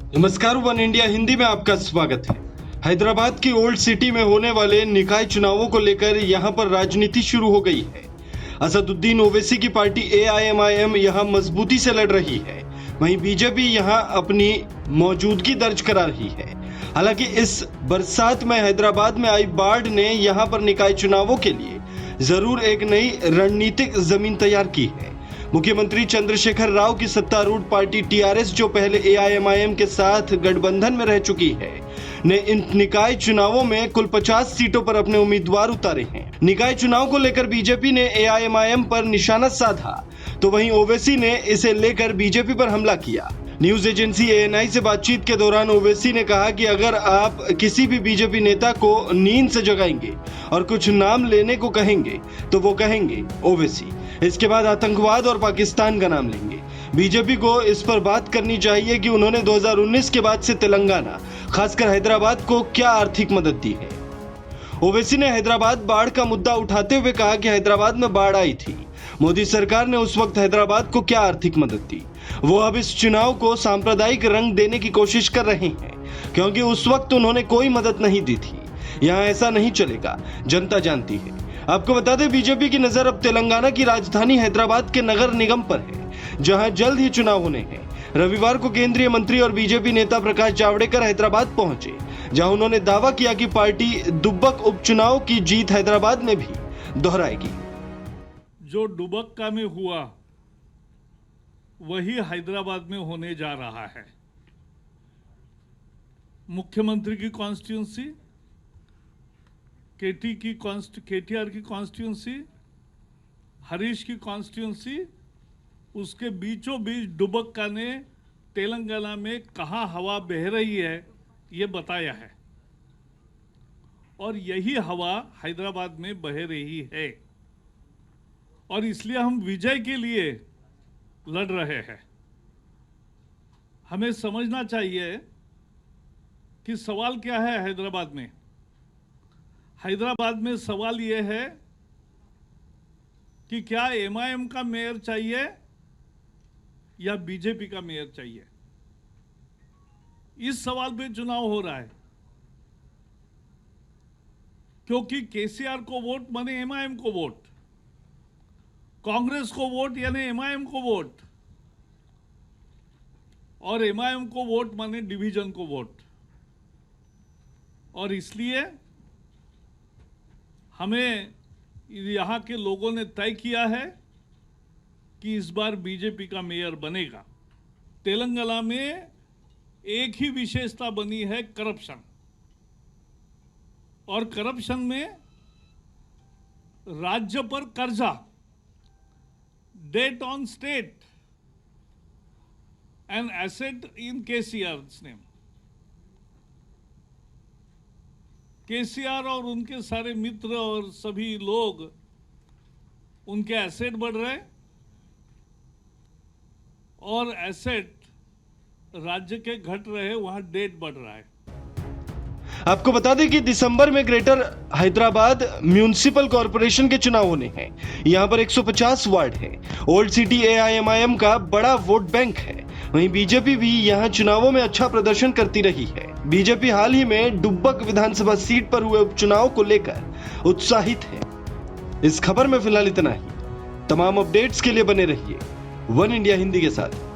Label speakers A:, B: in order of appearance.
A: नमस्कार, one India Hindi में आपका स्वागत है। हैदराबाद की ओल्ड सिटी में होने वाले निकाय चुनावों को लेकर यहां पर राजनीति शुरू हो गई है। असदुद्दीन ओवैसी की पार्टी AIMIM यहां मजबूती से लड़ रही है, वहीं बीजेपी यहां अपनी मौजूदगी दर्ज करा रही है। हालांकि इस बरसात में हैदराबाद में आई बाढ़ ने यहां पर निकाय चुनावों के लिए जरूर एक नई रणनीतिक जमीन तैयार की है। मुख्यमंत्री चंद्रशेखर राव की सत्तारूढ़ पार्टी TRS, जो पहले AIMIM के साथ गठबंधन में रह चुकी है, ने इन निकाय चुनावों में कुल 50 सीटों पर अपने उम्मीदवार उतारे हैं। निकाय चुनाव को लेकर बीजेपी ने AIMIM पर निशाना साधा, तो वहीं ओवैसी ने इसे लेकर बीजेपी पर हमला किया। न्यूज एजेंसी ANI से बातचीत के दौरान ओवैसी ने कहा कि अगर आप किसी भी बीजेपी नेता को नींद से जगाएंगे और कुछ नाम लेने को कहेंगे तो वो कहेंगे ओवैसी। इसके बाद आतंकवाद और पाकिस्तान का नाम लेंगे। बीजेपी को इस पर बात करनी चाहिए कि उन्होंने 2019 के बाद से तेलंगाना, खासकर हैदराबाद को क्या आर्थिक मदद दी है। ओवैसी ने हैदराबाद बाढ़ का मुद्दा उठाते हुए कहा कि हैदराबाद में बाढ़ आई थी, मोदी सरकार ने उस वक्त हैदराबाद को क्या आर्थिक मदद दी। वो अब इस चुनाव को सांप्रदायिक रंग देने की कोशिश कर रहे हैं, क्योंकि उस वक्त उन्होंने कोई मदद नहीं दी थी। यहाँ ऐसा नहीं चलेगा, जनता जानती है। आपको बता दें, बीजेपी की नजर अब तेलंगाना की राजधानी हैदराबाद के नगर निगम पर है, जहां जल्द ही चुनाव होने हैं। रविवार को केंद्रीय मंत्री और बीजेपी नेता प्रकाश जावड़ेकर हैदराबाद पहुंचे, जहां उन्होंने दावा किया कि पार्टी दुब्बक उपचुनाव की जीत हैदराबाद में भी दोहराएगी।
B: जो दुबक्का में हुआ वही हैदराबाद में होने जा रहा है। मुख्यमंत्री की कॉन्स्टिट्यूंसी, KTR की कॉन्स्टिट्यूंसी, हरीश की कॉन्स्टिट्यूंसी, उसके बीचों बीच दुबक्का ने तेलंगाना में कहाँ हवा बह रही है ये बताया है, और यही हवा हैदराबाद में बह रही है। और इसलिए हम विजय के लिए लड़ रहे हैं। हमें समझना चाहिए कि सवाल क्या है हैदराबाद में। हैदराबाद में सवाल यह है कि क्या MIM का मेयर चाहिए या बीजेपी का मेयर चाहिए। इस सवाल पे चुनाव हो रहा है, क्योंकि KCR को वोट माने MIM को वोट, कांग्रेस को वोट यानी MIM को वोट, और MIM को वोट माने डिवीजन को वोट। और इसलिए हमें यहाँ के लोगों ने तय किया है कि इस बार बीजेपी का मेयर बनेगा। तेलंगाना में एक ही विशेषता बनी है, करप्शन। और करप्शन में राज्य पर कर्जा, debt on state and asset in KCR's name। KCR और उनके सारे मित्र और सभी लोग, उनके एसेट बढ़ रहे और एसेट राज्य के घट रहे, वहां डेट बढ़ रहा है।
A: आपको बता दें कि दिसंबर में ग्रेटर हैदराबाद म्यूनिसिपल कॉरपोरेशन के चुनाव होने हैं। यहां पर 150 वार्ड हैं। ओल्ड सिटी AIMIM का बड़ा वोट बैंक है। वहीं बीजेपी भी यहां चुनावों में अच्छा प्रदर्शन करती रही है। बीजेपी हाल ही में दुब्बक विधानसभा सीट पर हुए उपचुनाव को लेकर उत्साहित है। इस खबर में फिलहाल इतना ही। तमाम अपडेट्स के लिए बने रहिए वन इंडिया हिंदी के साथ।